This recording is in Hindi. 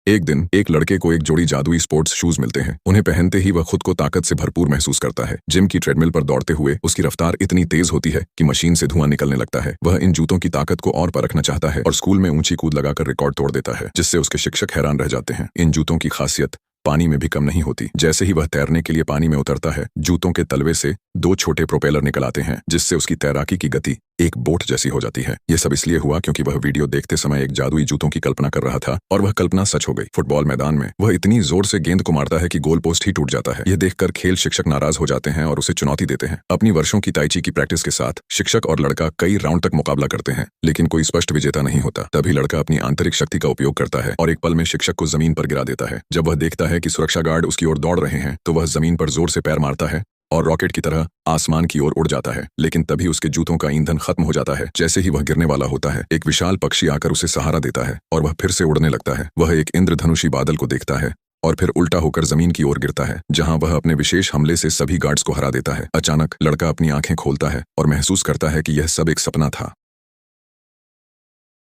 एक दिन एक लड़के को एक जोड़ी जादुई स्पोर्ट्स शूज मिलते हैं। उन्हें पहनते ही वह खुद को ताकत से भरपूर महसूस करता है। जिम की ट्रेडमिल पर दौड़ते हुए उसकी रफ्तार इतनी तेज होती है कि मशीन से धुआं निकलने लगता है। वह इन जूतों की ताकत को और परखना चाहता है और स्कूल में ऊंची कूद लगाकर रिकॉर्ड तोड़ देता है, जिससे उसके शिक्षक हैरान रह जाते हैं। इन जूतों की खासियत पानी में भी कम नहीं होती। जैसे ही वह तैरने के लिए पानी में उतरता है, जूतों के तलवे से दो छोटे प्रोपेलर निकल आते हैं, जिससे उसकी तैराकी की गति एक बोट जैसी हो जाती है। यह सब इसलिए हुआ क्योंकि वह वीडियो देखते समय एक जादुई जूतों की कल्पना कर रहा था और वह कल्पना सच हो गई। फुटबॉल मैदान में वह इतनी जोर से गेंद को मारता है कि गोल पोस्ट ही टूट जाता है। यह देखकर खेल शिक्षक नाराज हो जाते हैं और उसे चुनौती देते हैं। अपनी वर्षों की ताइची की प्रैक्टिस के साथ शिक्षक और लड़का कई राउंड तक मुकाबला करते हैं, लेकिन कोई स्पष्ट विजेता नहीं होता। तभी लड़का अपनी आंतरिक शक्ति का उपयोग करता है और एक पल में शिक्षक को जमीन पर गिरा देता है। जब वह देखता है कि सुरक्षा गार्ड उसकी ओर दौड़ रहे हैं, तो वह जमीन पर जोर से पैर मारता है और रॉकेट की तरह आसमान की ओर उड़ जाता है। लेकिन तभी उसके जूतों का ईंधन खत्म हो जाता है। जैसे ही वह गिरने वाला होता है, एक विशाल पक्षी आकर उसे सहारा देता है और वह फिर से उड़ने लगता है। वह एक इंद्रधनुषी बादल को देखता है और फिर उल्टा होकर जमीन की ओर गिरता है, जहां वह अपने विशेष हमले से सभी गार्ड्स को हरा देता है। अचानक लड़का अपनी आंखें खोलता है और महसूस करता है कि यह सब एक सपना था।